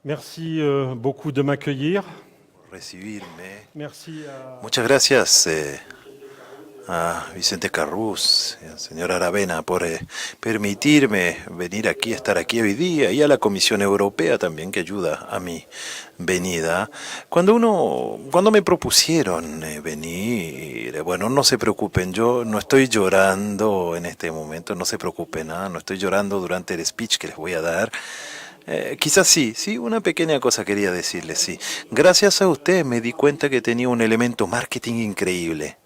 Merci beaucoup de m'accueillir. Recibirme. Merci à... Muchas gracias a Vicente Carrús y al señor Aravena por permitirme venir aquí, estar aquí hoy día, y a la Comisión Europea también que ayuda a mi venida. Cuando me propusieron venir, bueno, no se preocupen, yo no estoy llorando en este momento, no se preocupen, no estoy llorando durante el speech que les voy a dar. Quizás sí, una pequeña cosa quería decirles, sí. Gracias a ustedes me di cuenta que tenía un elemento marketing increíble.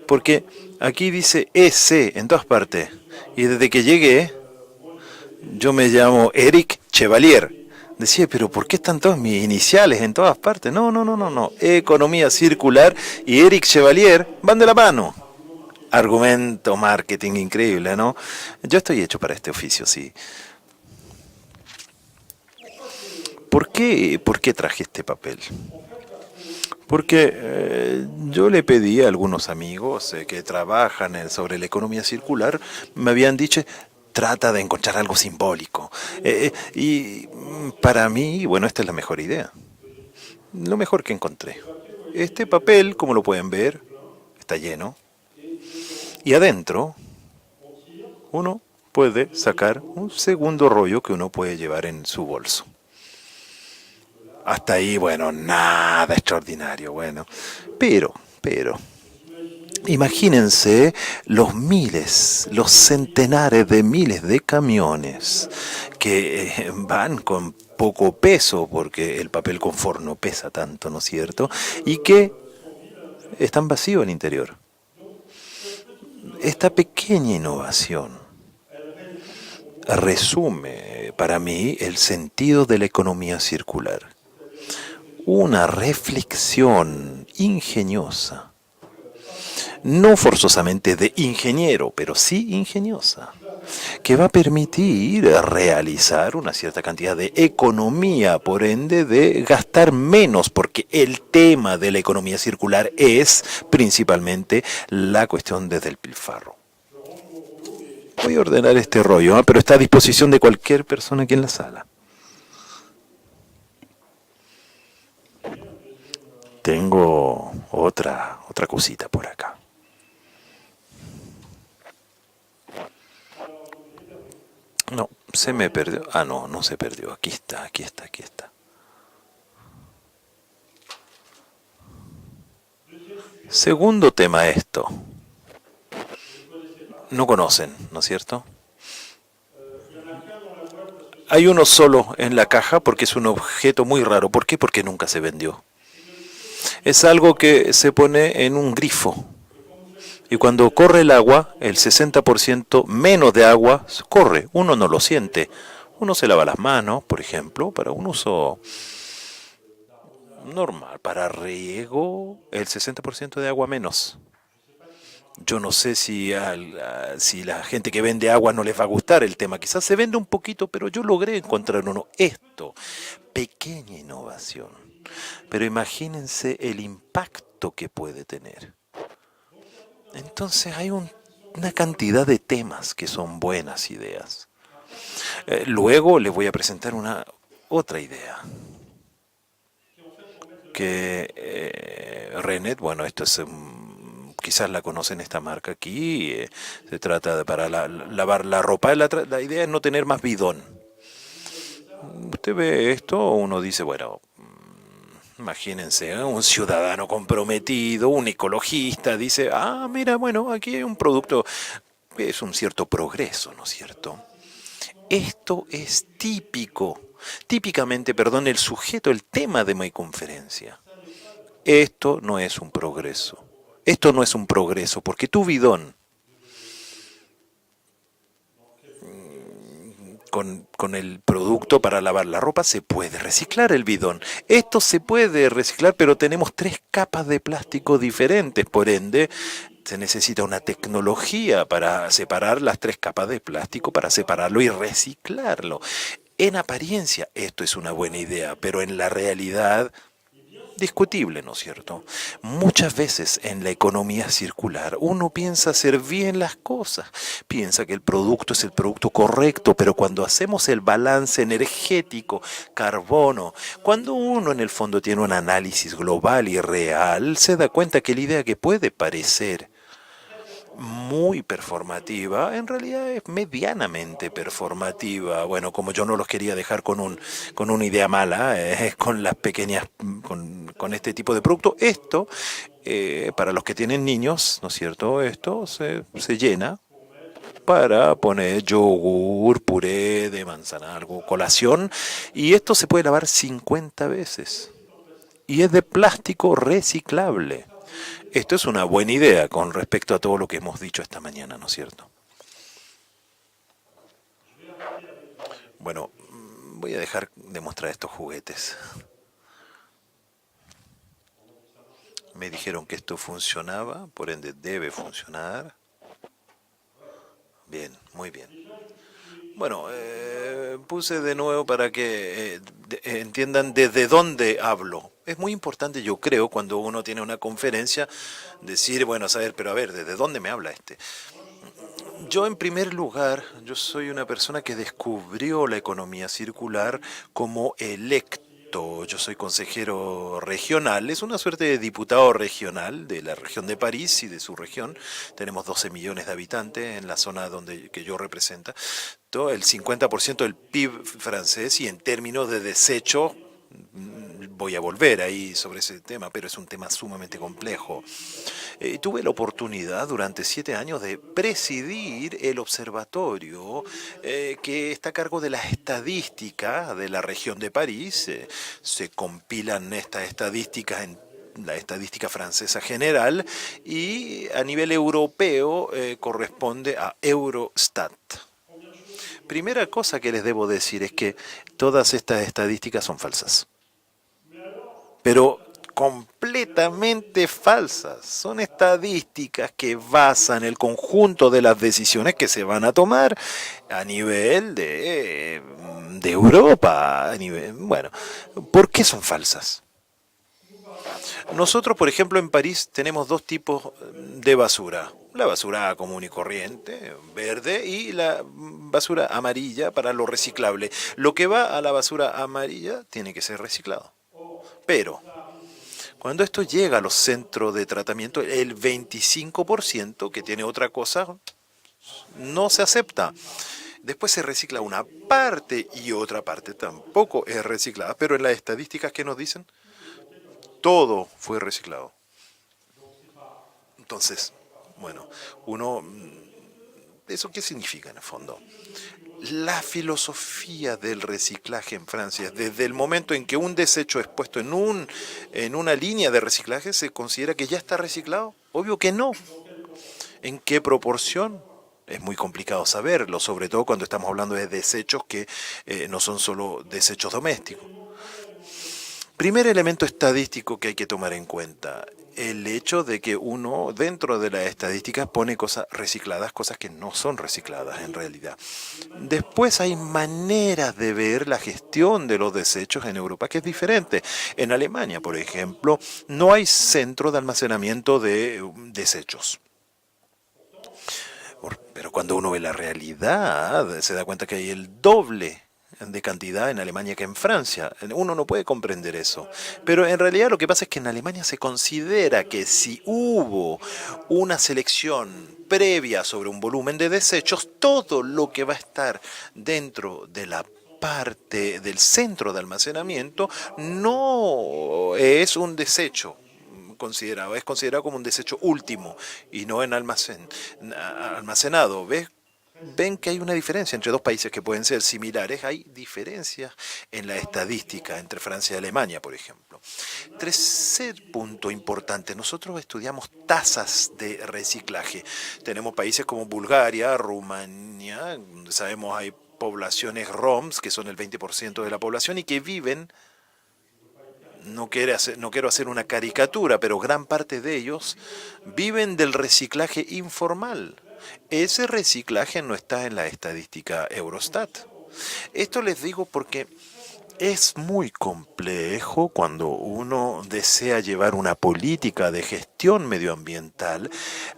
Porque aquí dice EC en todas partes. Y desde que llegué, yo me llamo Eric Chevalier. Decía, pero ¿por qué están todas mis iniciales en todas partes? No. Economía circular y Eric Chevalier van de la mano. Argumento marketing increíble, ¿no? Yo estoy hecho para este oficio, sí. ¿Por qué traje este papel? Porque yo le pedí a algunos amigos que trabajan sobre la economía circular, me habían dicho, trata de encontrar algo simbólico. Y para mí, bueno, esta es la mejor idea, lo mejor que encontré. Este papel, como lo pueden ver, está lleno. Y adentro, uno puede sacar un segundo rollo que uno puede llevar en su bolso. Hasta ahí, bueno, nada extraordinario, bueno. Pero, imagínense los miles, los centenares de miles de camiones que van con poco peso, porque el papel confort no pesa tanto, ¿no es cierto? Y que están vacíos al interior. Esta pequeña innovación resume para mí el sentido de la economía circular. Una reflexión ingeniosa, no forzosamente de ingeniero, pero sí ingeniosa, que va a permitir realizar una cierta cantidad de economía, por ende de gastar menos, porque el tema de la economía circular es principalmente la cuestión desde el pilfarro. Voy a ordenar este rollo, pero está a disposición de cualquier persona aquí en la sala. Tengo otra cosita por acá. No, se me perdió. No se perdió. Aquí está. Segundo tema esto. No conocen, ¿no es cierto? Hay uno solo en la caja porque es un objeto muy raro. ¿Por qué? Porque nunca se vendió. Es algo que se pone en un grifo. Y cuando corre el agua, el 60% menos de agua corre. Uno no lo siente. Uno se lava las manos, por ejemplo, para un uso normal. Para riego, el 60% de agua menos. Yo no sé si la gente que vende agua no les va a gustar el tema. Quizás se vende un poquito, pero yo logré encontrar uno. Esto, pequeña innovación. Pero imagínense el impacto que puede tener. Entonces hay una cantidad de temas que son buenas ideas. Luego les voy a presentar otra idea. Que Renet, bueno, esto es quizás la conocen esta marca aquí, se trata de para lavar la ropa, la idea es no tener más bidón. Usted ve esto, uno dice, bueno, imagínense, un ciudadano comprometido, un ecologista, dice, mira, bueno, aquí hay un producto, es un cierto progreso, ¿no es cierto? Esto es típicamente, perdón, el sujeto, el tema de mi conferencia. Esto no es un progreso. Esto no es un progreso, porque tu bidón, con el producto para lavar la ropa, se puede reciclar el bidón. Esto se puede reciclar, pero tenemos 3 capas de plástico diferentes, por ende, se necesita una tecnología para separar las 3 capas de plástico, para separarlo y reciclarlo. En apariencia, esto es una buena idea, pero en la realidad discutible, ¿no es cierto? Muchas veces en la economía circular uno piensa hacer bien las cosas, piensa que el producto es el producto correcto, pero cuando hacemos el balance energético, carbono, cuando uno en el fondo tiene un análisis global y real, se da cuenta que la idea que puede parecer muy performativa, en realidad es medianamente performativa. Bueno, como yo no los quería dejar con una idea mala, con las pequeñas, con este tipo de producto, esto, para los que tienen niños, ¿no es cierto? Esto se llena para poner yogur, puré de manzana, algo, colación, y esto se puede lavar 50 veces. Y es de plástico reciclable. Esto es una buena idea con respecto a todo lo que hemos dicho esta mañana, ¿no es cierto? Bueno, voy a dejar de mostrar estos juguetes. Me dijeron que esto funcionaba, por ende debe funcionar. Bien, muy bien. Bueno, puse de nuevo para que entiendan desde dónde hablo. Es muy importante, yo creo, cuando uno tiene una conferencia, decir, bueno, saber, pero a ver, ¿desde dónde me habla este? Yo, en primer lugar, yo soy una persona que descubrió la economía circular como electo. Yo soy consejero regional, es una suerte de diputado regional de la región de París y de su región. Tenemos 12 millones de habitantes en la zona que yo represento. Todo el 50% del PIB francés, y en términos de desecho, voy a volver ahí sobre ese tema, pero es un tema sumamente complejo. Tuve la oportunidad durante 7 años de presidir el observatorio que está a cargo de las estadísticas de la región de París. Se compilan estas estadísticas en la estadística francesa general, y a nivel europeo corresponde a Eurostat. Primera cosa que les debo decir es que todas estas estadísticas son falsas, pero completamente falsas. Son estadísticas que basan el conjunto de las decisiones que se van a tomar a nivel de Europa. Bueno, ¿por qué son falsas? Nosotros, por ejemplo, en París tenemos dos tipos de basura. La basura común y corriente, verde, y la basura amarilla para lo reciclable. Lo que va a la basura amarilla tiene que ser reciclado. Pero cuando esto llega a los centros de tratamiento, el 25% que tiene otra cosa no se acepta. Después se recicla una parte y otra parte tampoco es reciclada, pero en las estadísticas que nos dicen, todo fue reciclado. Entonces, bueno, ¿eso qué significa en el fondo? La filosofía del reciclaje en Francia, desde el momento en que un desecho es puesto en una línea de reciclaje, ¿se considera que ya está reciclado? Obvio que no. ¿En qué proporción? Es muy complicado saberlo, sobre todo cuando estamos hablando de desechos que no son solo desechos domésticos. Primer elemento estadístico que hay que tomar en cuenta, el hecho de que uno dentro de las estadísticas pone cosas recicladas, cosas que no son recicladas en realidad. Después hay maneras de ver la gestión de los desechos en Europa que es diferente. En Alemania, por ejemplo, no hay centro de almacenamiento de desechos. Pero cuando uno ve la realidad, se da cuenta que hay el doble de cantidad en Alemania que en Francia. Uno no puede comprender eso. Pero en realidad lo que pasa es que en Alemania se considera que si hubo una selección previa sobre un volumen de desechos, todo lo que va a estar dentro de la parte del centro de almacenamiento no es un desecho considerado, es considerado como un desecho último y no en almacenado. Ven que hay una diferencia entre dos países que pueden ser similares. Hay diferencias en la estadística entre Francia y Alemania, por ejemplo. Tercer punto importante, nosotros estudiamos tasas de reciclaje. Tenemos países como Bulgaria, Rumania, donde sabemos hay poblaciones ROMs, que son el 20% de la población y que viven, no quiero hacer una caricatura, pero gran parte de ellos viven del reciclaje informal. Ese reciclaje no está en la estadística Eurostat. Esto les digo porque Es muy complejo cuando uno desea llevar una política de gestión medioambiental.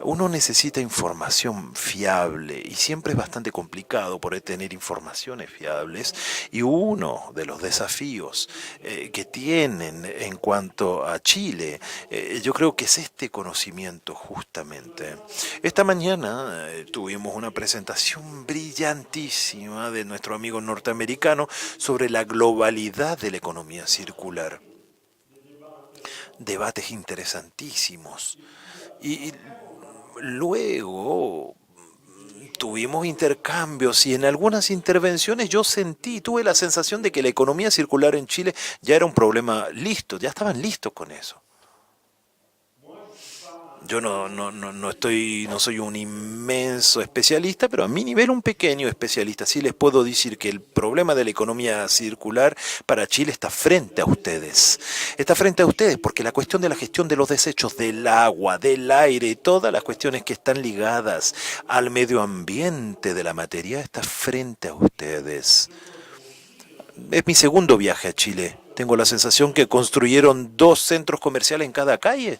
Uno necesita información fiable y siempre es bastante complicado poder tener informaciones fiables. Y uno de los desafíos que tienen en cuanto a Chile, yo creo que es este conocimiento justamente. Esta mañana tuvimos una presentación brillantísima de nuestro amigo norteamericano sobre la globalidad de la economía circular. Debates interesantísimos. Y luego tuvimos intercambios y en algunas intervenciones yo tuve la sensación de que la economía circular en Chile ya era un problema listo, ya estaban listos con eso. Yo no soy un inmenso especialista, pero a mi nivel un pequeño especialista. Sí les puedo decir que el problema de la economía circular para Chile está frente a ustedes. Está frente a ustedes porque la cuestión de la gestión de los desechos del agua, del aire y todas las cuestiones que están ligadas al medio ambiente de la materia está frente a ustedes. Es mi segundo viaje a Chile. Tengo la sensación que construyeron 2 centros comerciales en cada calle.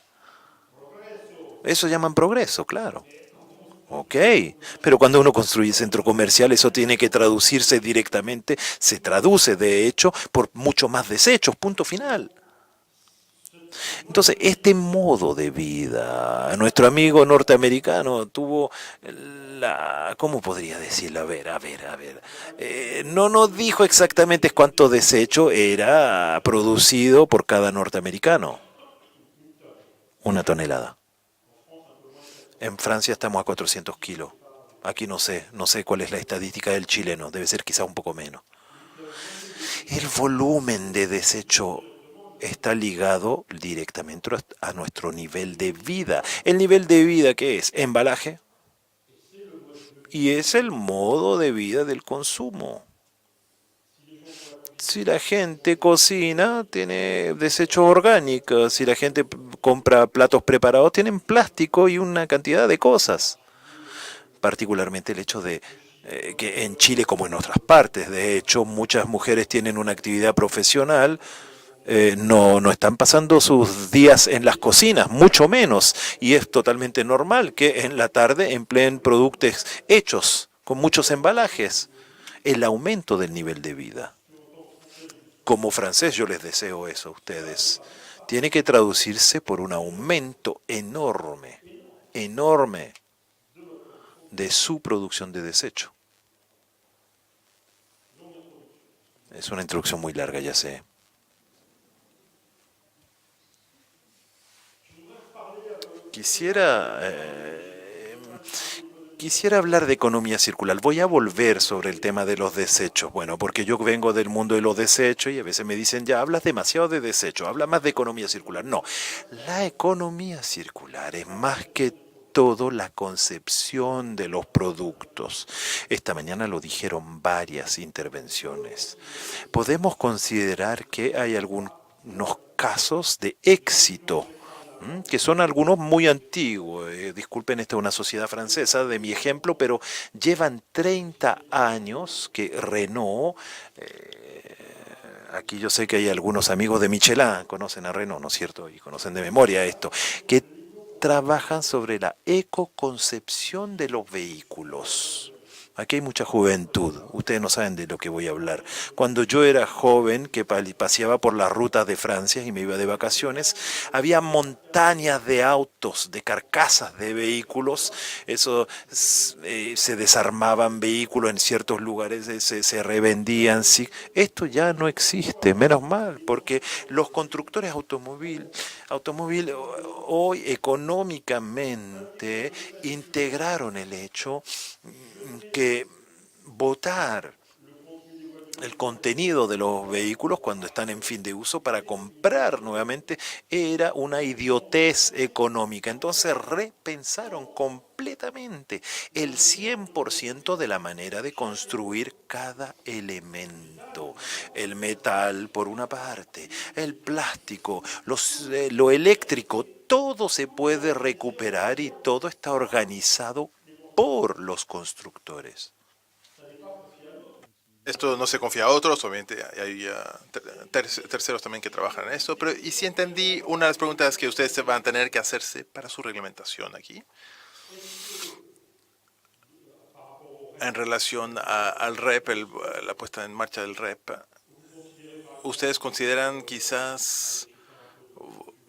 Eso llaman progreso, claro. Ok, pero cuando uno construye centro comercial, eso tiene que traducirse directamente, se traduce de hecho por mucho más desechos, punto final. Entonces, este modo de vida, nuestro amigo norteamericano tuvo ¿cómo podría decirlo? A ver. No nos dijo exactamente cuánto desecho era producido por cada norteamericano. 1 tonelada. En Francia estamos a 400 kilos. Aquí no sé cuál es la estadística del chileno, debe ser quizá un poco menos. El volumen de desecho está ligado directamente a nuestro nivel de vida. ¿El nivel de vida qué es? Embalaje. Y es el modo de vida del consumo. Si la gente cocina, tiene desechos orgánicos. Si la gente compra platos preparados, tienen plástico y una cantidad de cosas. Particularmente el hecho de que en Chile, como en otras partes, de hecho, muchas mujeres tienen una actividad profesional, no están pasando sus días en las cocinas, mucho menos, y es totalmente normal que en la tarde empleen productos hechos con muchos embalajes. El aumento del nivel de vida. Como francés yo les deseo eso a ustedes. Tiene que traducirse por un aumento enorme, enorme de su producción de desecho. Es una introducción muy larga, ya sé. Quisiera, quisiera hablar de economía circular. Voy a volver sobre el tema de los desechos. Bueno, porque yo vengo del mundo de los desechos y a veces me dicen, ya hablas demasiado de desechos, habla más de economía circular. No, la economía circular es más que todo la concepción de los productos. Esta mañana lo dijeron varias intervenciones. Podemos considerar que hay algunos casos de éxito que son algunos muy antiguos. Disculpen, esta es una sociedad francesa de mi ejemplo, pero llevan 30 años que Renault, aquí yo sé que hay algunos amigos de Michelin, conocen a Renault, ¿no es cierto? Y conocen de memoria esto, que trabajan sobre la ecoconcepción de los vehículos. Aquí hay mucha juventud, ustedes no saben de lo que voy a hablar. Cuando yo era joven, que paseaba por las rutas de Francia y me iba de vacaciones, había montañas de autos, de carcasas de vehículos, eso se desarmaban vehículos en ciertos lugares, se revendían. Sí. Esto ya no existe, menos mal, porque los constructores automóvil hoy económicamente integraron el hecho que votar el contenido de los vehículos cuando están en fin de uso para comprar nuevamente era una idiotez económica. Entonces repensaron completamente el 100% de la manera de construir cada elemento. El metal por una parte, el plástico, lo eléctrico, todo se puede recuperar y todo está organizado por los constructores. Esto no se confía a otros, obviamente hay terceros también que trabajan en esto, pero y si entendí una de las preguntas que ustedes se van a tener que hacerse para su reglamentación aquí, en relación al REP, la puesta en marcha del REP, ¿ustedes consideran quizás,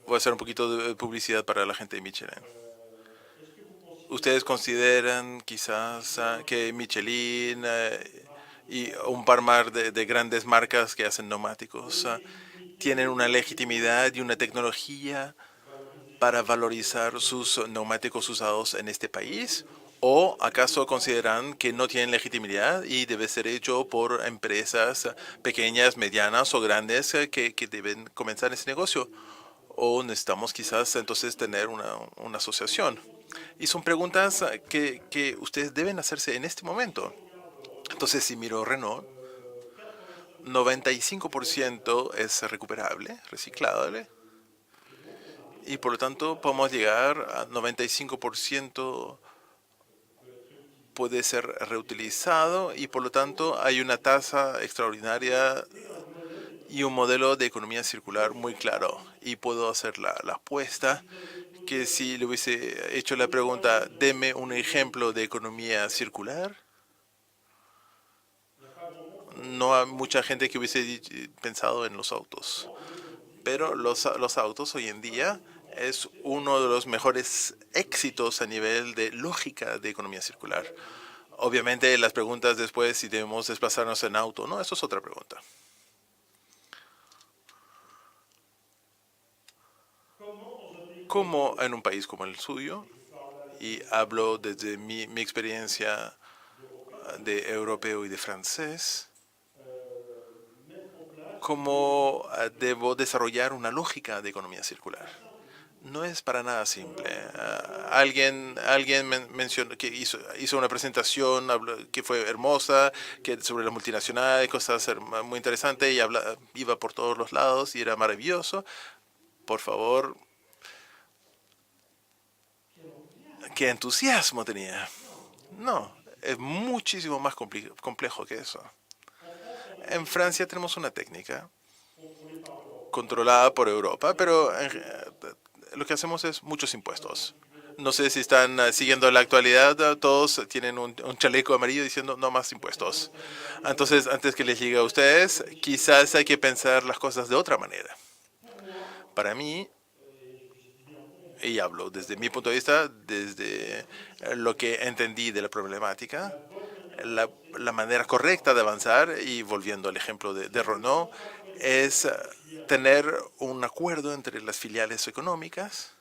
voy a hacer un poquito de publicidad para la gente de Michelin, ¿ustedes consideran quizás que Michelin y un par más de grandes marcas que hacen neumáticos tienen una legitimidad y una tecnología para valorizar sus neumáticos usados en este país? ¿O acaso consideran que no tienen legitimidad y debe ser hecho por empresas pequeñas, medianas o grandes que deben comenzar ese negocio? ¿O necesitamos quizás entonces tener una asociación? Y son preguntas que ustedes deben hacerse en este momento. Entonces, si miro Renault, 95% es recuperable, reciclable, y por lo tanto podemos llegar a 95% puede ser reutilizado y por lo tanto hay una tasa extraordinaria y un modelo de economía circular muy claro. Y puedo hacer la apuesta que si le hubiese hecho la pregunta, deme un ejemplo de economía circular, no hay mucha gente que hubiese pensado en los autos. Pero los autos hoy en día es uno de los mejores éxitos a nivel de lógica de economía circular. Obviamente las preguntas después si debemos desplazarnos en auto, no, eso es otra pregunta. ¿Cómo en un país como el suyo, y hablo desde mi experiencia de europeo y de francés, cómo debo desarrollar una lógica de economía circular? No es para nada simple. Alguien mencionó que hizo una presentación que fue hermosa, que sobre las multinacionales, cosas muy interesantes, y iba por todos los lados y era maravilloso. Por favor, qué entusiasmo tenía. No, es muchísimo más complejo que eso. En Francia tenemos una técnica controlada por Europa, pero lo que hacemos es muchos impuestos. No sé si están siguiendo la actualidad, todos tienen un chaleco amarillo diciendo no más impuestos. Entonces, antes que les llegue a ustedes, quizás hay que pensar las cosas de otra manera. Para mí, y hablo desde mi punto de vista, desde lo que entendí de la problemática, la manera correcta de avanzar, y volviendo al ejemplo de Renault, es tener un acuerdo entre las filiales económicas,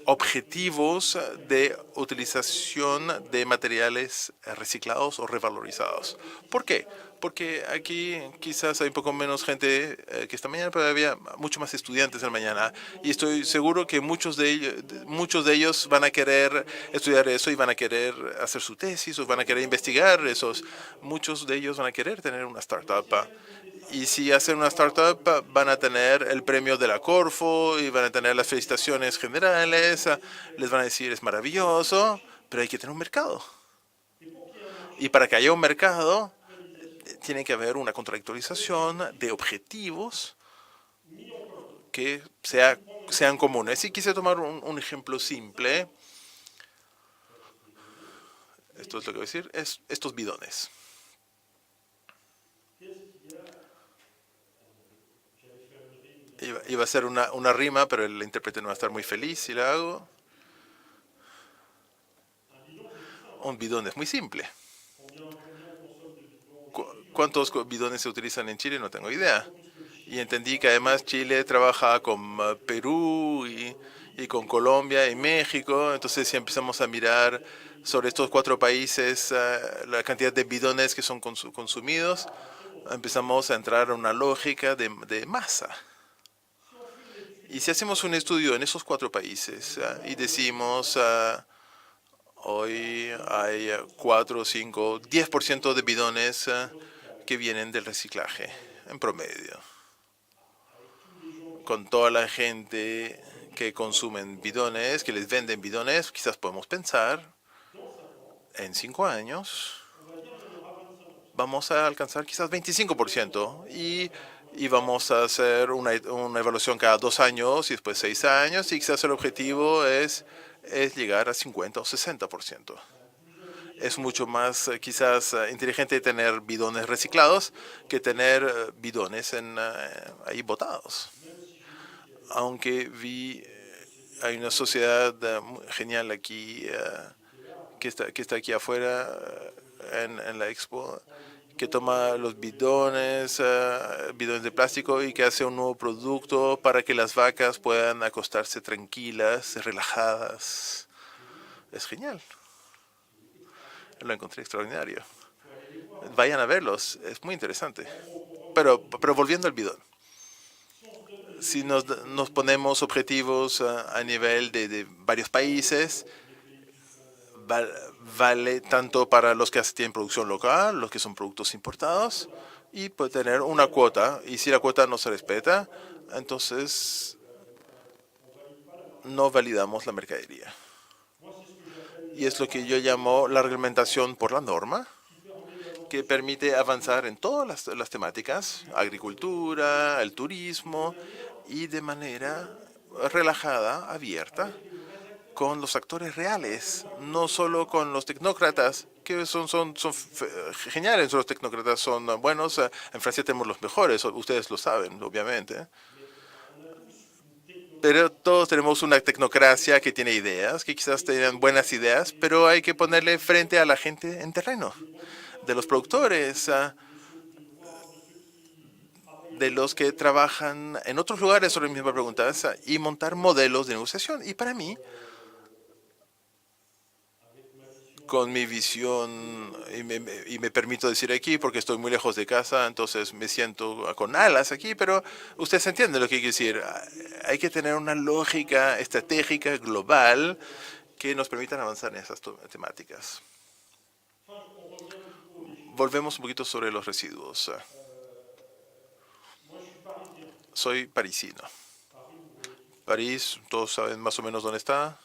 objetivos de utilización de materiales reciclados o revalorizados. ¿Por qué? Porque aquí quizás hay un poco menos gente que esta mañana, pero había mucho más estudiantes en la mañana y estoy seguro que muchos de ellos van a querer estudiar eso y van a querer hacer su tesis o van a querer investigar esos. Muchos de ellos van a querer tener una startup. Y si hacen una startup, van a tener el premio de la Corfo y van a tener las felicitaciones generales. Les van a decir, es maravilloso, pero hay que tener un mercado. Y para que haya un mercado, tiene que haber una contractualización de objetivos que sean comunes. Y quise tomar un ejemplo simple. Esto es lo que voy a decir, es estos bidones. Iba a ser una rima, pero el intérprete no va a estar muy feliz si la hago. Un bidón es muy simple. ¿Cuántos bidones se utilizan en Chile? No tengo idea. Y entendí que además Chile trabaja con Perú y con Colombia y México. Entonces, si empezamos a mirar sobre estos cuatro países la cantidad de bidones que son consumidos, empezamos a entrar a una lógica de masa. Y si hacemos un estudio en esos cuatro países y decimos, hoy hay 4, 5, 10% de bidones que vienen del reciclaje, en promedio. Con toda la gente que consumen bidones, que les venden bidones, quizás podemos pensar en 5 años vamos a alcanzar quizás 25% y vamos a hacer una evaluación cada 2 años y después 6 años y quizás el objetivo es llegar a 50 o 60%. Es mucho más quizás inteligente tener bidones reciclados que tener bidones ahí botados. Aunque hay una sociedad genial aquí que está aquí afuera en la expo, que toma los bidones de plástico y que hace un nuevo producto para que las vacas puedan acostarse tranquilas, relajadas. Es genial. Lo encontré extraordinario. Vayan a verlos, es muy interesante. Pero volviendo al bidón. Si nos ponemos objetivos a nivel de varios países, vale tanto para los que tienen producción local, los que son productos importados, y puede tener una cuota. Y si la cuota no se respeta, entonces no validamos la mercadería. Y es lo que yo llamo la reglamentación por la norma, que permite avanzar en todas las temáticas, agricultura, el turismo, y de manera relajada, abierta, con los actores reales, no solo con los tecnócratas, que son geniales. Los tecnócratas son buenos. En Francia tenemos los mejores, ustedes lo saben, obviamente. Pero todos tenemos una tecnocracia que tiene ideas, que quizás tengan buenas ideas, pero hay que ponerle frente a la gente en terreno, de los productores, de los que trabajan en otros lugares sobre la misma pregunta, y montar modelos de negociación. Y para mí, con mi visión, y me permito decir aquí porque estoy muy lejos de casa, entonces me siento con alas aquí, pero ustedes entienden lo que quiero decir. Hay que tener una lógica estratégica global que nos permita avanzar en esas temáticas. Volvemos un poquito sobre los residuos. Soy parisino. París, todos saben más o menos dónde está.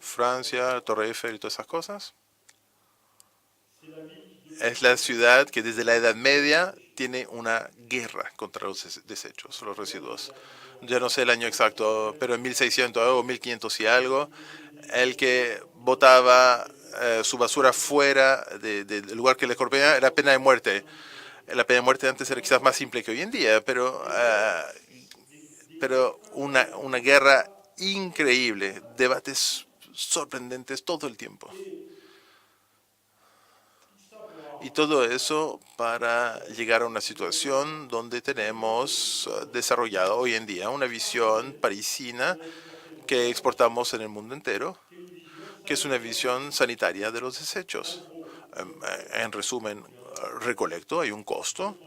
Francia, Torre Eiffel y todas esas cosas. Es la ciudad que desde la Edad Media tiene una guerra contra los desechos, los residuos. Ya no sé el año exacto, pero en 1600 o 1500 y algo, el que botaba su basura fuera del lugar que le correspondía era pena de muerte. La pena de muerte antes era quizás más simple que hoy en día, pero una guerra increíble, debates sorprendentes todo el tiempo. Y todo eso para llegar a una situación donde tenemos desarrollado hoy en día una visión parisina que exportamos en el mundo entero, que es una visión sanitaria de los desechos. En resumen, recolecto, hay un costo,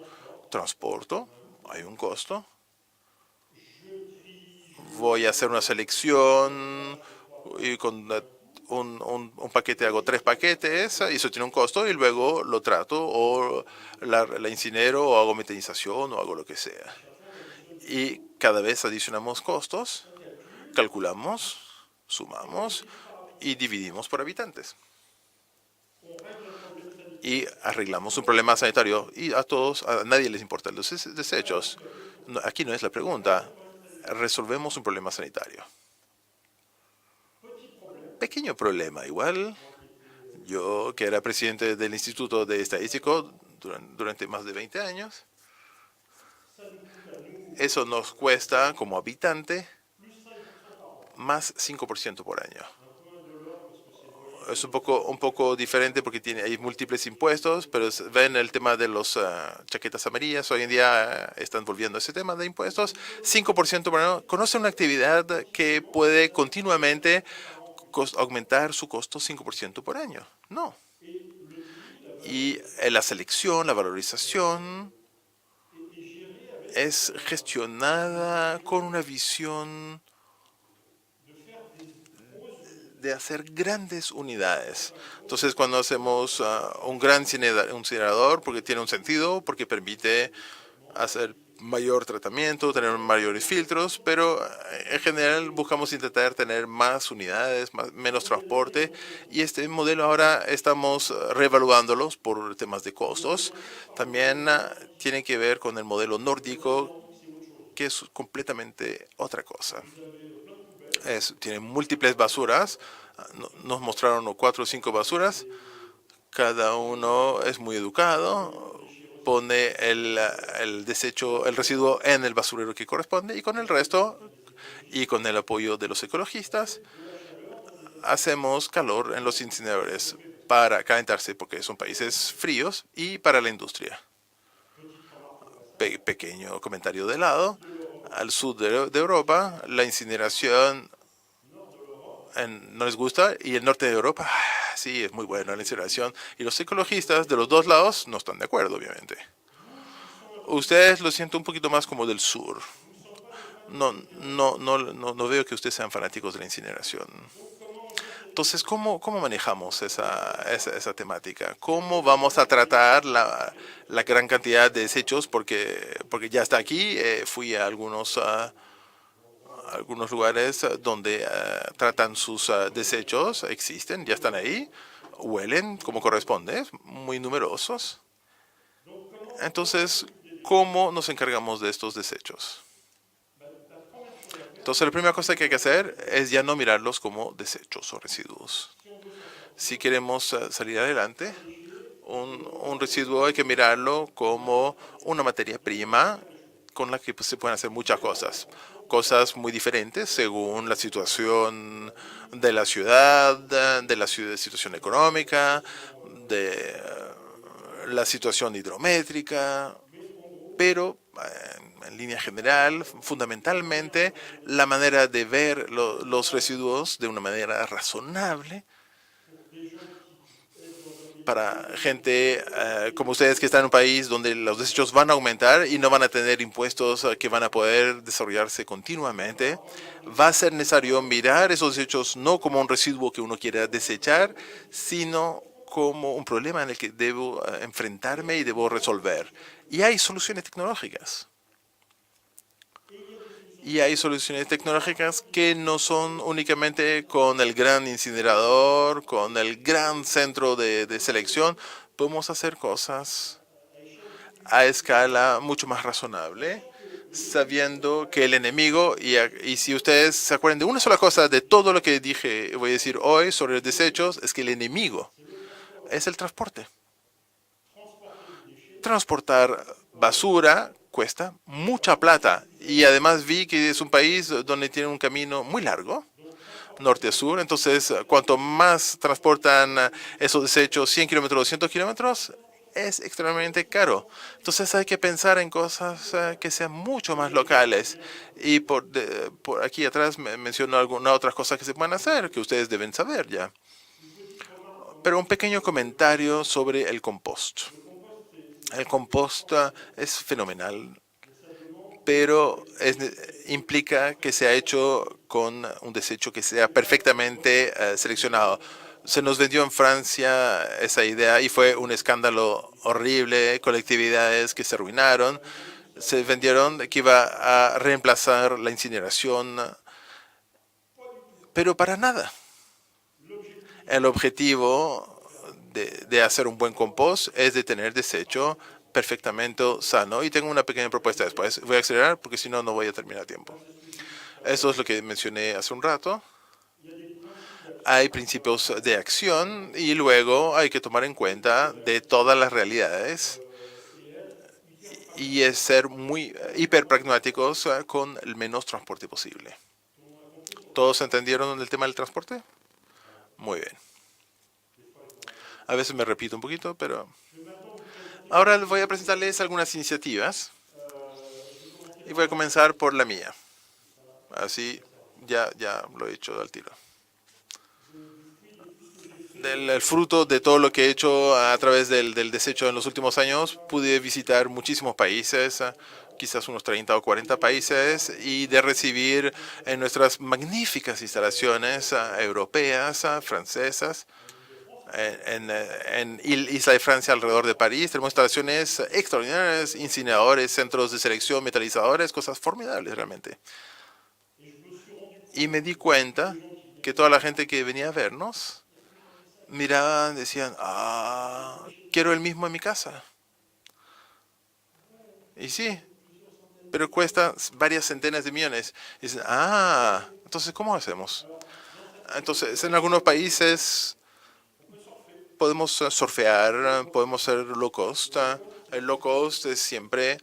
transporto, hay un costo. Voy a hacer una selección y con un paquete hago 3 paquetes y eso tiene un costo y luego lo trato o la incinero o hago metanización o hago lo que sea. Y cada vez adicionamos costos, calculamos, sumamos y dividimos por habitantes. Y arreglamos un problema sanitario y a nadie les importan los desechos. No, aquí no es la pregunta. Resolvemos un problema sanitario. Pequeño problema, igual. Yo, que era presidente del Instituto de Estadístico durante más de 20 años, eso nos cuesta como habitante más 5% por año. Es un poco diferente porque hay múltiples impuestos, pero ven el tema de los chaquetas amarillas. Hoy en día están volviendo a ese tema de impuestos. 5% por año. ¿Conoce una actividad que puede continuamente aumentar su costo 5% por año? No. Y la selección, la valorización es gestionada con una visión de hacer grandes unidades. Entonces, cuando hacemos un gran incinerador, porque tiene un sentido, porque permite hacer mayor tratamiento, tener mayores filtros, pero en general buscamos intentar tener más unidades, menos transporte, y este modelo ahora estamos reevaluándolos por temas de costos. También tiene que ver con el modelo nórdico, que es completamente otra cosa. Tiene múltiples basuras, nos mostraron 4 o 5 basuras, cada uno es muy educado, pone el desecho, el residuo en el basurero que corresponde, y con el resto, y con el apoyo de los ecologistas, hacemos calor en los incineradores para calentarse, porque son países fríos, y para la industria. Pequeño comentario de lado. Al sur de Europa, la incineración no les gusta, y el norte de Europa, sí, es muy bueno la incineración, y los ecologistas de los dos lados no están de acuerdo, obviamente. Ustedes lo siento un poquito más como del sur. No veo que ustedes sean fanáticos de la incineración. Entonces, ¿cómo manejamos esa temática? ¿Cómo vamos a tratar la gran cantidad de desechos? Porque ya está aquí. Fui a algunos lugares donde tratan sus desechos. Existen, ya están ahí. Huelen como corresponde, muy numerosos. Entonces, ¿cómo nos encargamos de estos desechos? Entonces, la primera cosa que hay que hacer es ya no mirarlos como desechos o residuos. Si queremos salir adelante, un residuo hay que mirarlo como una materia prima con la que se pueden hacer muchas cosas. Cosas muy diferentes según la situación de la ciudad, situación económica, de la situación hidrométrica, pero en línea general, fundamentalmente, la manera de ver los residuos de una manera razonable para gente como ustedes, que están en un país donde los desechos van a aumentar y no van a tener impuestos que van a poder desarrollarse continuamente. Va a ser necesario mirar esos desechos no como un residuo que uno quiera desechar, sino como un problema en el que debo enfrentarme y debo resolver. Y hay soluciones tecnológicas. Y hay soluciones tecnológicas que no son únicamente con el gran incinerador, con el gran centro de selección. Podemos hacer cosas a escala mucho más razonable, sabiendo que el enemigo, y si ustedes se acuerdan de una sola cosa de todo lo que dije, voy a decir hoy sobre los desechos, es que el enemigo es el transporte. Transportar basura cuesta mucha plata, y además vi que es un país donde tiene un camino muy largo, norte a sur. Entonces, cuanto más transportan esos desechos, 100 kilómetros, 200 kilómetros, es extremadamente caro. Entonces hay que pensar en cosas que sean mucho más locales. Y por aquí atrás me menciono algunas otras cosas que se pueden hacer, que ustedes deben saber ya. Pero un pequeño comentario sobre el compost. El compost es fenomenal, pero implica que sea hecho con un desecho que sea perfectamente seleccionado. Se nos vendió en Francia esa idea y fue un escándalo horrible, colectividades que se arruinaron. Se vendieron que iba a reemplazar la incineración, pero para nada. El objetivo de hacer un buen compost es de tener desecho perfectamente sano. Y tengo una pequeña propuesta después. Voy a acelerar porque si no, no voy a terminar a tiempo. Eso es lo que mencioné hace un rato. Hay principios de acción y luego hay que tomar en cuenta de todas las realidades y es ser muy hiper pragmáticos con el menos transporte posible. ¿Todos entendieron el tema del transporte? Muy bien. A veces me repito un poquito, pero ahora voy a presentarles algunas iniciativas y voy a comenzar por la mía. Así ya lo he hecho al tiro. El fruto de todo lo que he hecho a través del desecho en los últimos años, pude visitar muchísimos países, quizás unos 30 o 40 países, y de recibir en nuestras magníficas instalaciones europeas, francesas, en Isla de Francia, alrededor de París. Tenemos instalaciones extraordinarias, incineradores, centros de selección, metalizadores, cosas formidables realmente. Y me di cuenta que toda la gente que venía a vernos miraban, decían, quiero el mismo en mi casa. Y sí, pero cuesta varias centenas de millones. Y dicen, entonces, ¿cómo hacemos? Entonces, en algunos países podemos surfear, podemos ser low cost. El low cost es siempre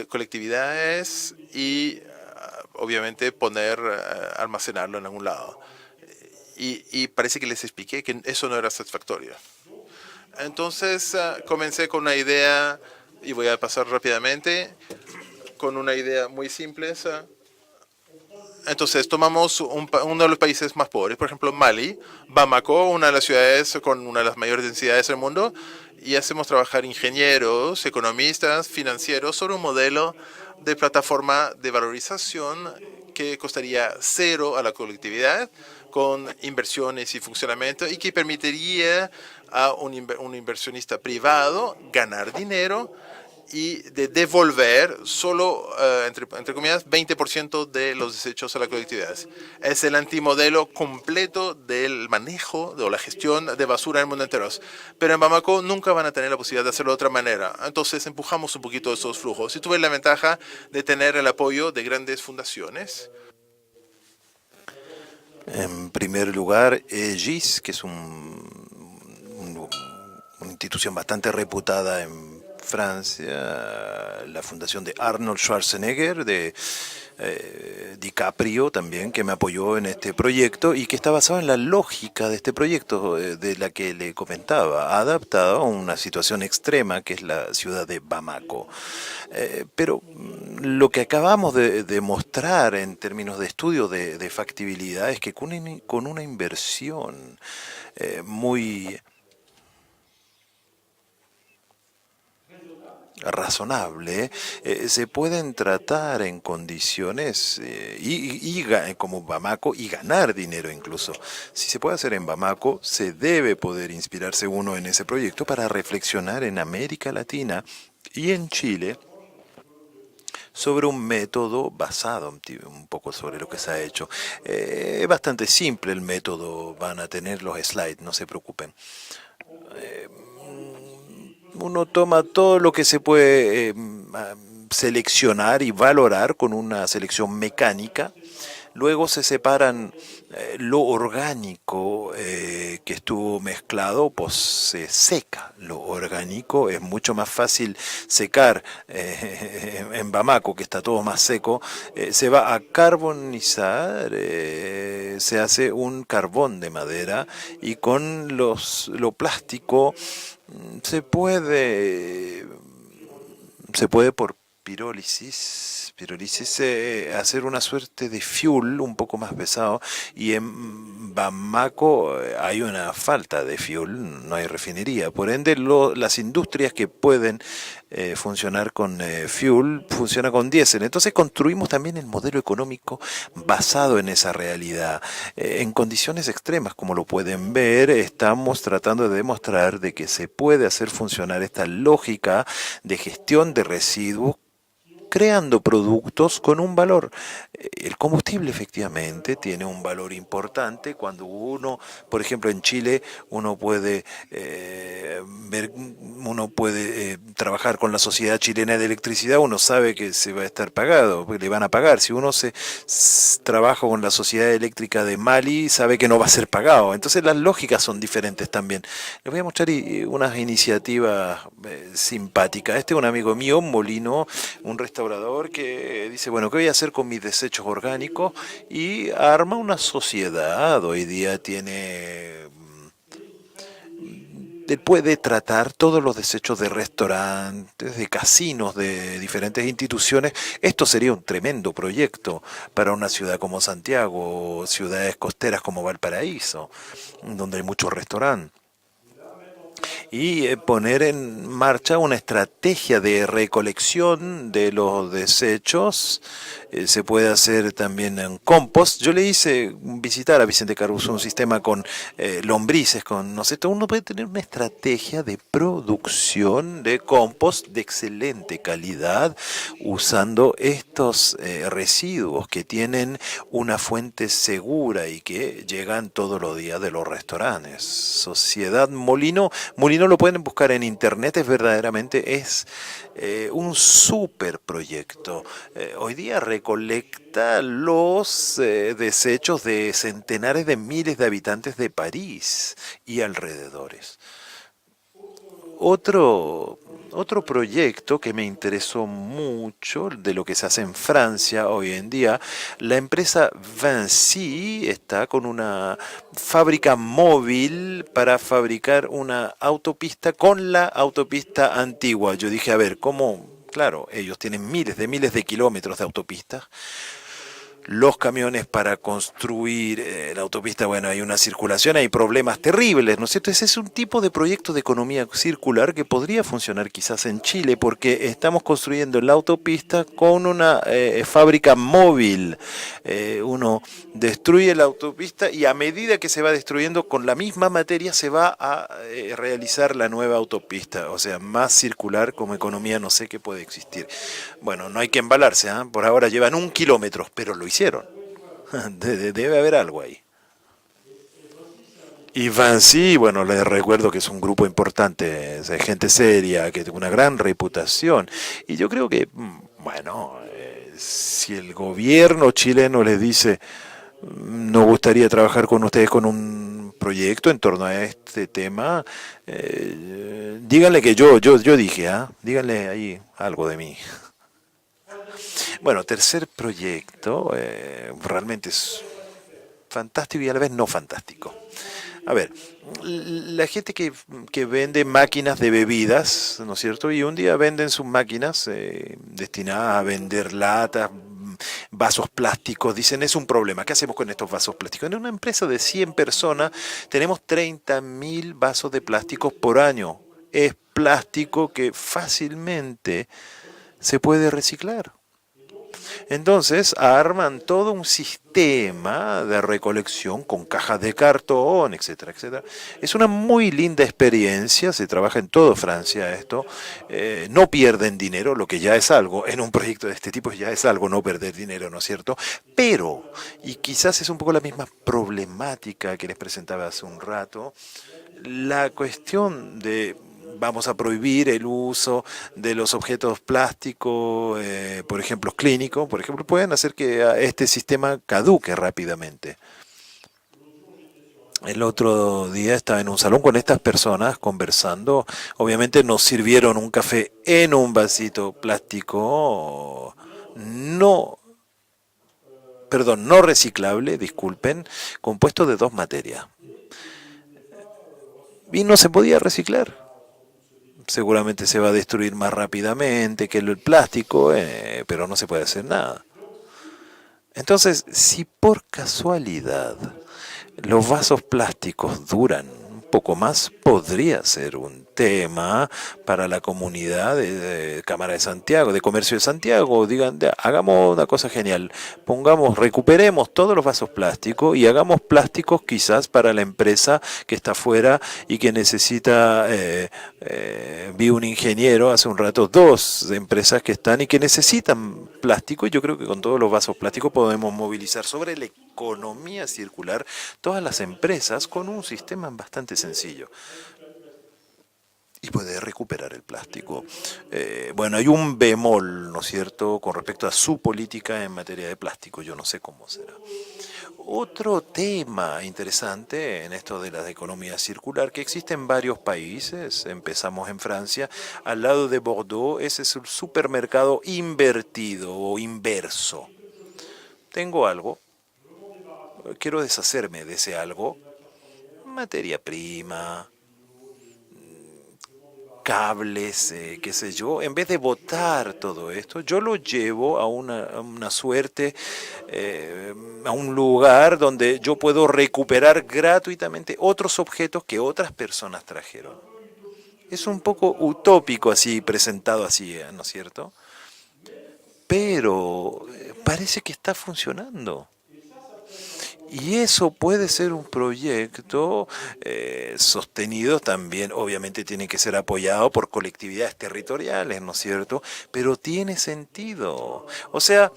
colectividades y obviamente almacenarlo en algún lado. Y parece que les expliqué que eso no era satisfactorio. Entonces comencé con una idea, y voy a pasar rápidamente, con una idea muy simple. Entonces tomamos uno de los países más pobres, por ejemplo Mali, Bamako, una de las ciudades con una de las mayores densidades del mundo, y hacemos trabajar ingenieros, economistas, financieros sobre un modelo de plataforma de valorización que costaría cero a la colectividad, con inversiones y funcionamiento, y que permitiría a un inversionista privado ganar dinero y de devolver solo, entre comillas, 20% de los desechos a la colectividad. Es el antimodelo completo del manejo o la gestión de basura en el mundo entero. Pero en Bamako nunca van a tener la posibilidad de hacerlo de otra manera. Entonces empujamos un poquito esos flujos. Y tuve la ventaja de tener el apoyo de grandes fundaciones. En primer lugar, GIS, que es una institución bastante reputada en Francia, la fundación de Arnold Schwarzenegger, de DiCaprio también, que me apoyó en este proyecto y que está basado en la lógica de este proyecto de la que le comentaba, adaptado a una situación extrema que es la ciudad de Bamako. Pero lo que acabamos de demostrar en términos de estudio de factibilidad es que con una inversión muy razonable, se pueden tratar en condiciones como Bamako y ganar dinero incluso. Si se puede hacer en Bamako, se debe poder inspirarse uno en ese proyecto para reflexionar en América Latina y en Chile sobre un método basado un poco sobre lo que se ha hecho. Es bastante simple el método, van a tener los slides, no se preocupen. Uno toma todo lo que se puede seleccionar y valorar con una selección mecánica. Luego se separan lo orgánico que estuvo mezclado, pues se seca. Lo orgánico es mucho más fácil secar en Bamako, que está todo más seco. Se va a carbonizar, se hace un carbón de madera y con lo plástico se puede por pirólisis hacer una suerte de fuel un poco más pesado, y en Bamako hay una falta de fuel, no hay refinería, por ende las industrias que pueden funcionar con fuel funcionan con diésel. Entonces construimos también el modelo económico basado en esa realidad. En condiciones extremas, como lo pueden ver, estamos tratando de demostrar de que se puede hacer funcionar esta lógica de gestión de residuos creando productos con un valor. El combustible efectivamente tiene un valor importante cuando uno, por ejemplo en Chile, uno puede trabajar con la Sociedad Chilena de Electricidad, uno sabe que se va a estar pagado, le van a pagar. Si uno trabaja con la Sociedad Eléctrica de Mali, sabe que no va a ser pagado. Entonces las lógicas son diferentes también. Les voy a mostrar unas iniciativas simpáticas. Este es un amigo mío, Molino, un restaurador que dice, bueno, ¿qué voy a hacer con mis desechos orgánicos? Y arma una sociedad. Hoy día puede tratar todos los desechos de restaurantes, de casinos, de diferentes instituciones. Esto sería un tremendo proyecto para una ciudad como Santiago, ciudades costeras como Valparaíso, donde hay muchos restaurantes. y poner en marcha una estrategia de recolección de los desechos. Se puede hacer también en compost. Yo le hice visitar a Vicente Caruso un sistema con lombrices, con no sé, uno puede tener una estrategia de producción de compost de excelente calidad usando estos residuos que tienen una fuente segura y que llegan todos los días de los restaurantes. Sociedad Molino, Molino lo pueden buscar en internet, es un super proyecto. Hoy día recolecta los desechos de centenares de miles de habitantes de París y alrededores. Otro proyecto que me interesó mucho de lo que se hace en Francia hoy en día, la empresa Vinci está con una fábrica móvil para fabricar una autopista con la autopista antigua. Yo dije, a ver, ¿cómo? Claro, ellos tienen miles de kilómetros de autopistas. Los camiones para construir la autopista, bueno, hay una circulación, hay problemas terribles, ¿no es cierto? Ese es un tipo de proyecto de economía circular que podría funcionar quizás en Chile, porque estamos construyendo la autopista con una fábrica móvil. Uno destruye la autopista y a medida que se va destruyendo con la misma materia se va a realizar la nueva autopista. O sea, más circular como economía no sé qué puede existir. Bueno, no hay que embalarse, ¿eh? Por ahora llevan 1 kilómetro, pero lo hicieron. Debe haber algo ahí. Y Vinci, bueno, les recuerdo que es un grupo importante, es gente seria, que tiene una gran reputación. Y yo creo que, bueno, si el gobierno chileno les dice, nos gustaría trabajar con ustedes con un proyecto en torno a este tema, díganle que yo dije, díganle ahí algo de mí. Bueno, tercer proyecto, realmente es fantástico y a la vez no fantástico. A ver, la gente que vende máquinas de bebidas, ¿no es cierto? Y un día venden sus máquinas destinadas a vender latas, vasos plásticos. Dicen, es un problema. ¿Qué hacemos con estos vasos plásticos? En una empresa de 100 personas tenemos 30.000 vasos de plásticos por año. Es plástico que fácilmente se puede reciclar. Entonces arman todo un sistema de recolección con cajas de cartón, etcétera, etcétera. Es una muy linda experiencia, se trabaja en toda Francia esto. No pierden dinero, lo que ya es algo, en un proyecto de este tipo ya es algo no perder dinero, ¿no es cierto? Pero, y quizás es un poco la misma problemática que les presentaba hace un rato, la cuestión de vamos a prohibir el uso de los objetos plásticos, por ejemplo, clínicos, por ejemplo, pueden hacer que este sistema caduque rápidamente. El otro día estaba en un salón con estas personas conversando. Obviamente nos sirvieron un café en un vasito plástico, no reciclable, disculpen, compuesto de 2 materias. Y no se podía reciclar. Seguramente se va a destruir más rápidamente que el plástico, pero no se puede hacer nada. Entonces, si por casualidad los vasos plásticos duran un poco más, podría ser un tema para la comunidad de Cámara de Santiago, de Comercio de Santiago. Digan, hagamos una cosa genial, recuperemos todos los vasos plásticos y hagamos plásticos quizás para la empresa que está afuera y que necesita, vi un ingeniero hace un rato, 2 empresas que están y que necesitan plástico, y yo creo que con todos los vasos plásticos podemos movilizar sobre la economía circular todas las empresas con un sistema bastante sencillo. Y puede recuperar el plástico. Bueno, hay un bemol, ¿no es cierto?, con respecto a su política en materia de plástico. Yo no sé cómo será. Otro tema interesante en esto de la economía circular, que existe en varios países, empezamos en Francia, al lado de Bordeaux, ese es el supermercado invertido o inverso. Tengo algo, quiero deshacerme de ese algo, materia prima, cables, qué sé yo, en vez de botar todo esto, yo lo llevo a una suerte, a un lugar donde yo puedo recuperar gratuitamente otros objetos que otras personas trajeron. Es un poco utópico así, presentado así, ¿no es cierto? Pero parece que está funcionando. Y eso puede ser un proyecto sostenido también, obviamente tiene que ser apoyado por colectividades territoriales, ¿no es cierto? Pero tiene sentido. O sea,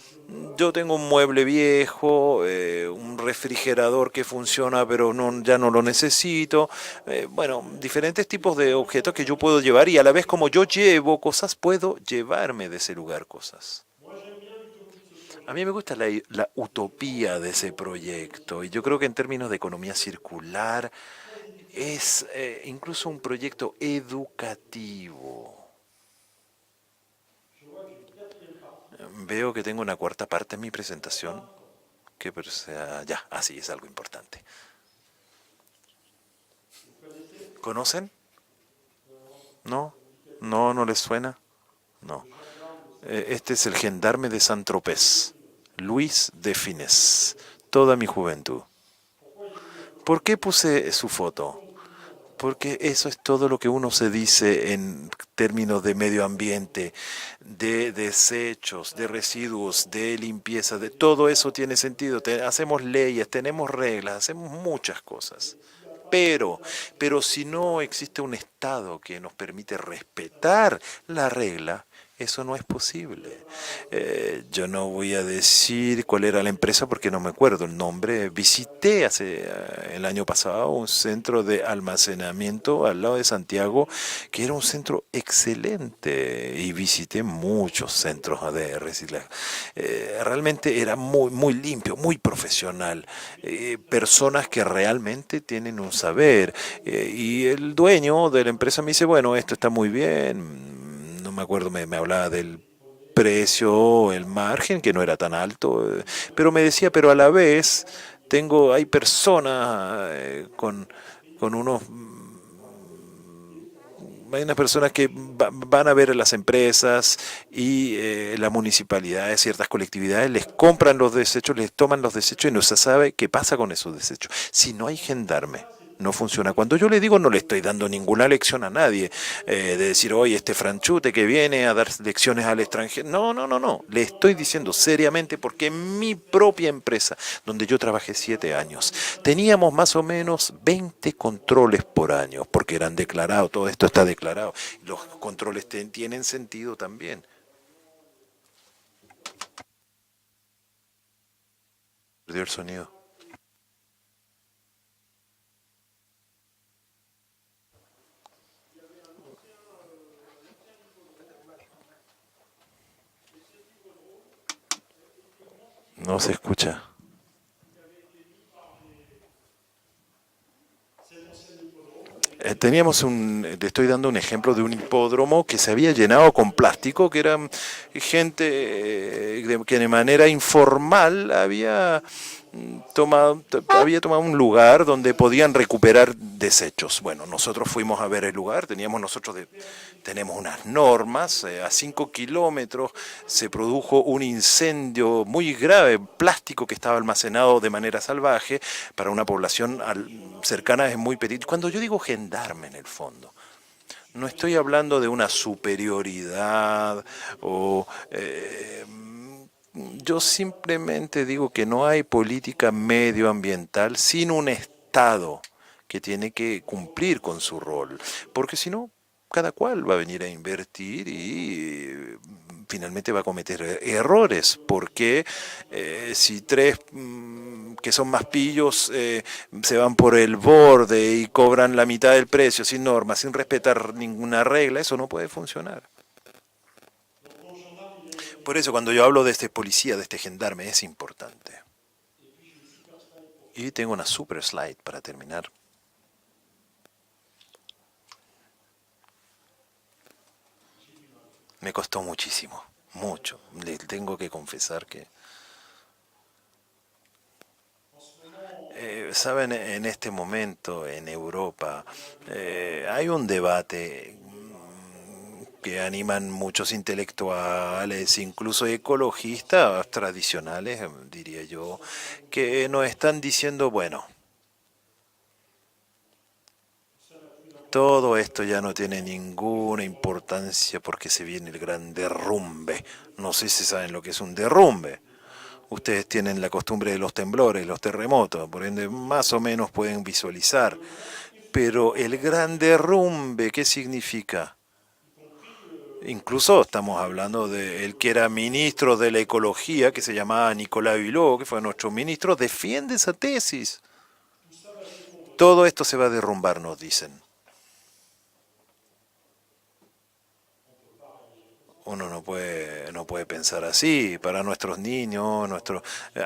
yo tengo un mueble viejo, un refrigerador que funciona pero no, ya no lo necesito, bueno, diferentes tipos de objetos que yo puedo llevar y a la vez como yo llevo cosas, puedo llevarme de ese lugar cosas. A mí me gusta la utopía de ese proyecto y yo creo que en términos de economía circular es incluso un proyecto educativo. Veo que tengo una cuarta parte en mi presentación, que pero sea ya, así es algo importante. ¿Conocen? ¿No? ¿No, no les suena? No. Este es el gendarme de Saint-Tropez, Luis de Fines, toda mi juventud. ¿Por qué puse su foto? Porque eso es todo lo que uno se dice en términos de medio ambiente, de desechos, de residuos, de limpieza, de todo eso tiene sentido. Hacemos leyes, tenemos reglas, hacemos muchas cosas. Pero si no existe un Estado que nos permite respetar la regla, eso no es posible. Yo no voy a decir cuál era la empresa porque no me acuerdo el nombre. Visité el año pasado un centro de almacenamiento al lado de Santiago que era un centro excelente y visité muchos centros de reciclaje. Realmente era muy, muy limpio, muy profesional. Personas que realmente tienen un saber. Y el dueño de la empresa me dice, bueno, esto está muy bien, no me acuerdo, me hablaba del precio, el margen, que no era tan alto, pero me decía, pero a la vez hay personas con unos hay unas personas que van a ver a las empresas y las municipalidades, ciertas colectividades, les compran los desechos, les toman los desechos y no se sabe qué pasa con esos desechos. Si no hay gendarme, no funciona. Cuando yo le digo, no le estoy dando ninguna lección a nadie, de decir, oye, este franchute que viene a dar lecciones al extranjero. No, no, no, no. Le estoy diciendo seriamente porque en mi propia empresa, donde yo trabajé 7 años, teníamos más o menos 20 controles por año, porque eran declarados, todo esto está declarado. Los controles tienen sentido también. Perdió el sonido. No se escucha. Te estoy dando un ejemplo de un hipódromo que se había llenado con plástico, que eran gente que de manera informal había tomado un lugar donde podían recuperar desechos. Bueno, nosotros fuimos a ver el lugar, tenemos unas normas, a 5 kilómetros se produjo un incendio muy grave, plástico que estaba almacenado de manera salvaje para una población cercana es muy petita. Cuando yo digo gendarme en el fondo, no estoy hablando de una superioridad o yo simplemente digo que no hay política medioambiental sin un Estado que tiene que cumplir con su rol, porque si no, cada cual va a venir a invertir y finalmente va a cometer errores, porque si tres que son más pillos se van por el borde y cobran la mitad del precio sin normas, sin respetar ninguna regla, eso no puede funcionar. Por eso cuando yo hablo de este policía, de este gendarme, es importante. Y tengo una super slide para terminar. Me costó muchísimo, mucho. Le tengo que confesar que... Saben, en este momento en Europa hay un debate que animan muchos intelectuales, incluso ecologistas tradicionales, diría yo, que nos están diciendo, bueno, todo esto ya no tiene ninguna importancia porque se viene el gran derrumbe. No sé si saben lo que es un derrumbe. Ustedes tienen la costumbre de los temblores, los terremotos, por ende más o menos pueden visualizar. Pero el gran derrumbe, ¿qué significa? Incluso estamos hablando de el que era ministro de la ecología, que se llamaba Nicolás Hulot, que fue nuestro ministro, defiende esa tesis. Todo esto se va a derrumbar, nos dicen. Uno no puede pensar así. Para nuestros niños,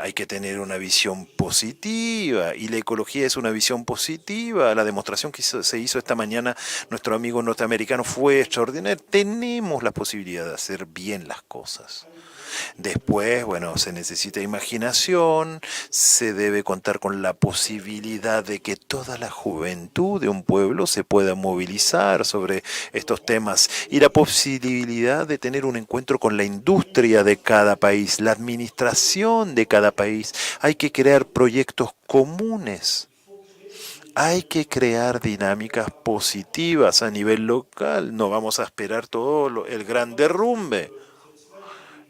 hay que tener una visión positiva y la ecología es una visión positiva. La demostración que se hizo esta mañana, nuestro amigo norteamericano, fue extraordinaria. Tenemos la posibilidad de hacer bien las cosas. Después, bueno, se necesita imaginación, se debe contar con la posibilidad de que toda la juventud de un pueblo se pueda movilizar sobre estos temas y la posibilidad de tener un encuentro con la industria de cada país, la administración de cada país. Hay que crear proyectos comunes. Hay que crear dinámicas positivas a nivel local. No vamos a esperar todo el gran derrumbe.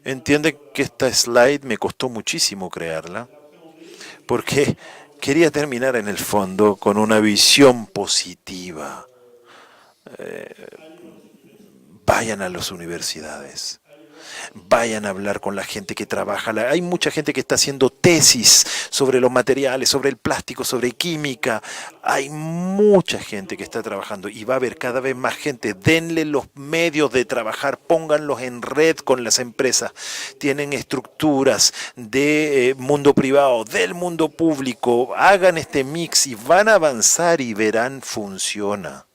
Entiende que esta slide me costó muchísimo crearla, porque quería terminar en el fondo con una visión positiva. Vayan a las universidades. Vayan a hablar con la gente que trabaja. Hay mucha gente que está haciendo tesis sobre los materiales, sobre el plástico, sobre química. Hay mucha gente que está trabajando y va a haber cada vez más gente. Denle los medios de trabajar, pónganlos en red con las empresas. Tienen estructuras de mundo privado, del mundo público. Hagan este mix y van a avanzar y verán funciona.